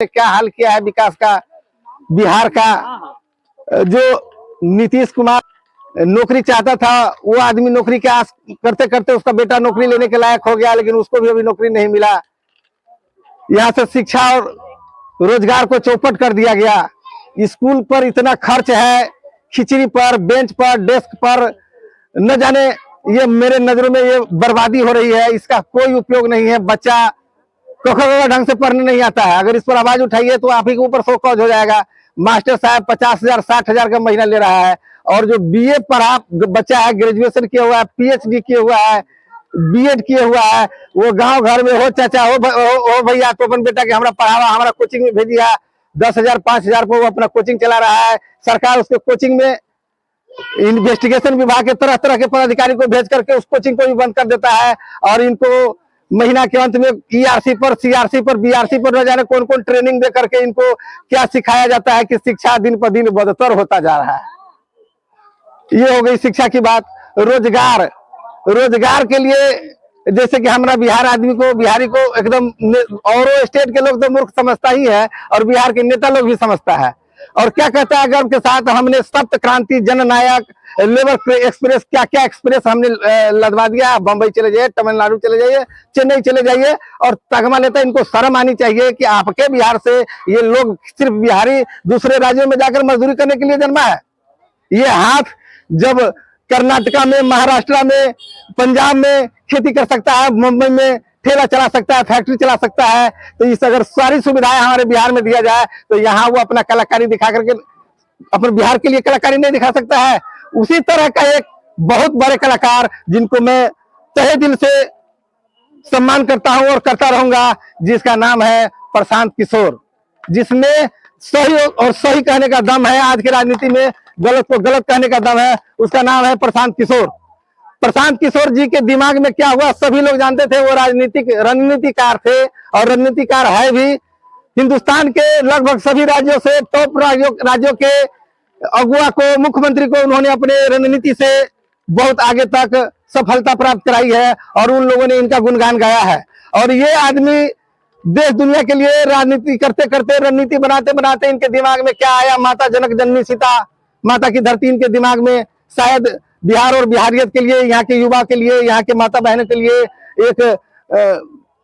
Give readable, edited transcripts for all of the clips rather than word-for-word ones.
क्या हाल किया है विकास का बिहार का। जो नीतीश कुमार नौकरी चाहता था, वो आदमी नौकरी के आस करते करते उसका बेटा नौकरी लेने के लायक हो गया, लेकिन उसको भी अभी नौकरी नहीं मिला। यहाँ से शिक्षा और रोजगार को चौपट कर दिया गया। स्कूल पर इतना खर्च है, खिचड़ी पर, बेंच पर, डेस्क पर, न जाने ये मेरे नजरों में ये बर्बादी हो रही है। इसका कोई उपयोग नहीं है। बच्चा ढंग से पढ़ने नहीं आता है, अगर इस पर आवाज उठाइए तो आप ही के ऊपर शोकॉज हो जाएगा। मास्टर साहब 50,000 60,000 का महीना ले रहा है, और जो बीए पढ़ा बच्चा है, ग्रेजुएशन किया हुआ है, पीएचडी किया हुआ है, बीएड किया हुआ है, वो गांव घर में हो चाचा हो भैया तो अपन बेटा के हमारा पढ़ावा, हमारा कोचिंग में भेजिए। 10,000 5,000 पर वो अपना कोचिंग चला रहा है। सरकार उसके कोचिंग में इन्वेस्टिगेशन विभाग के तरह तरह के पदाधिकारी को भेज करके उस कोचिंग को भी बंद कर देता है। और इनको महीना के अंत में ईआरसी पर, सीआरसी पर, बीआरसी पर न जाने कौन कौन ट्रेनिंग दे करके इनको क्या सिखाया जाता है कि शिक्षा दिन पर दिन बदतर होता जा रहा है। ये हो गई शिक्षा की बात। रोजगार के लिए जैसे कि हमारा बिहार आदमी को, बिहारी को एकदम, और स्टेट के लोग तो मूर्ख समझता ही है, और बिहार के नेता लोग भी समझता है। और क्या कहता है गर्व के साथ, हमने सप्त क्रांति, जननायक, लेबर एक्सप्रेस, क्या क्या एक्सप्रेस हमने लदवा दिया। बंबई चले जाइए, तमिलनाडु चले जाइए, चेन्नई चले जाइए, और तगमा लेता है। इनको शर्म आनी चाहिए कि आपके बिहार से ये लोग, सिर्फ बिहारी दूसरे राज्यों में जाकर मजदूरी करने के लिए जन्मा है। ये हाथ जब कर्नाटका में, महाराष्ट्र में, पंजाब में खेती कर सकता है, मुंबई में ठेला चला सकता है, फैक्ट्री चला सकता है, तो इस अगर सारी सुविधाएं हमारे बिहार में दिया जाए तो यहाँ वो अपना कलाकारी दिखा करके अपने बिहार के लिए कलाकारी नहीं दिखा सकता है। उसी तरह का एक बहुत बड़े कलाकार, जिनको मैं तहे दिल से सम्मान करता हूं और करता रहूंगा, जिसका नाम है प्रशांत किशोर, जिसमें सही और सही कहने का दम है। आज की राजनीति में गलत को गलत कहने का दम है। उसका नाम है प्रशांत किशोर। प्रशांत किशोर जी के दिमाग में क्या हुआ सभी लोग जानते थे। वो रणनीतिकार थे, और रणनीतिकार है भी। हिंदुस्तान के लगभग सभी राज्यों से, टॉप राज्यों के अगुआ को, मुख्यमंत्री को उन्होंने अपने रणनीति से बहुत आगे तक सफलता प्राप्त कराई है, और उन लोगों ने इनका गुणगान गाया है। और ये आदमी देश दुनिया के लिए राजनीति करते करते, रणनीति बनाते बनाते इनके दिमाग में क्या आया, माता जनक जननी सीता माता की धरती इनके दिमाग में, शायद बिहार और बिहारियत के लिए, यहाँ के युवा के लिए, यहाँ के माता बहनों के लिए एक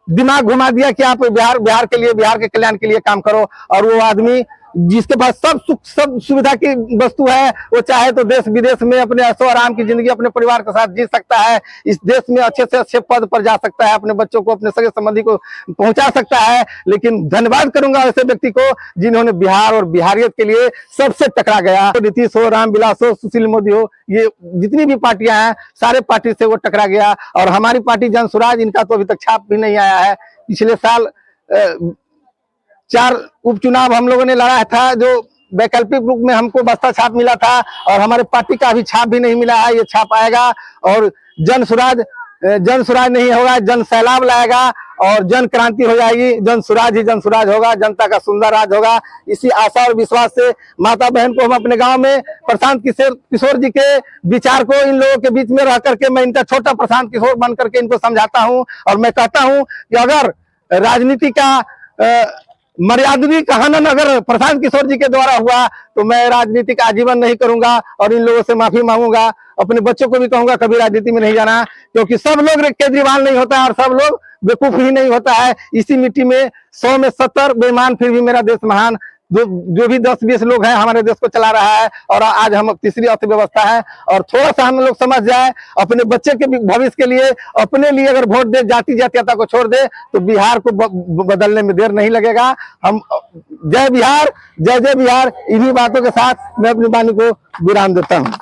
दिमाग घुमा दिया कि आप बिहार के लिए, बिहार के कल्याण के लिए काम करो। और वो आदमी जिसके पास सब सुख, सब सुविधा की वस्तु है, वो चाहे तो देश विदेश में अपने ऐशो आराम की जिंदगी अपने परिवार के साथ जी सकता है। इस देश में अच्छे से अच्छे पद पर जा सकता है, अपने बच्चों को, अपने सगे संबंधी को पहुंचा सकता है। लेकिन धन्यवाद करूंगा ऐसे व्यक्ति को जिन्होंने बिहार और बिहारियत के लिए सबसे टकरा गया। तो नीतीश हो, रामविलास हो, सुशील मोदी हो, ये जितनी भी पार्टियां हैं, सारे पार्टी से वो टकरा गया। और हमारी पार्टी जन स्वराज, इनका तो अभी तक छाप भी नहीं आया है। पिछले साल 4 उपचुनाव हम लोगों ने लड़ा था, जो वैकल्पिक रूप में हमको बस्ता छाप मिला था, और हमारे पार्टी का अभी छाप भी नहीं मिला है। ये छाप आएगा, और जन स्वराज नहीं होगा, जन सैलाब लाएगा, और जन क्रांति हो जाएगी। जन स्वराज ही जन स्वराज होगा, जनता का सुंदर राज होगा। इसी आशा और विश्वास से माता बहन को हम अपने गांव में प्रशांत किशोर जी के विचार को इन लोगों के बीच में रह करके, मैं इनका छोटा प्रशांत किशोर बन करके इनको समझाता हूं। और मैं कहता हूं कि अगर राजनीति का मर्यादित हनन अगर प्रशांत किशोर जी के द्वारा हुआ, तो मैं राजनीतिक आजीवन नहीं करूंगा, और इन लोगों से माफी मांगूंगा। अपने बच्चों को भी कहूंगा कभी राजनीति में नहीं जाना, क्योंकि सब लोग केजरीवाल नहीं होता है, और सब लोग बेवकूफ ही नहीं होता है। इसी मिट्टी में 100 में 70 बेईमान, फिर भी मेरा देश महान। जो भी 10-20 लोग हैं हमारे देश को चला रहा है, और आज हम तीसरी अर्थव्यवस्था है। और थोड़ा सा हम लोग समझ जाए, अपने बच्चे के भविष्य के लिए, अपने लिए अगर वोट दे, जाति जातीयता को छोड़ दे, तो बिहार को बदलने में देर नहीं लगेगा। हम जय बिहार, जय जय बिहार, इन्हीं बातों के साथ मैं अपनी वाणी को विराम देता हूँ।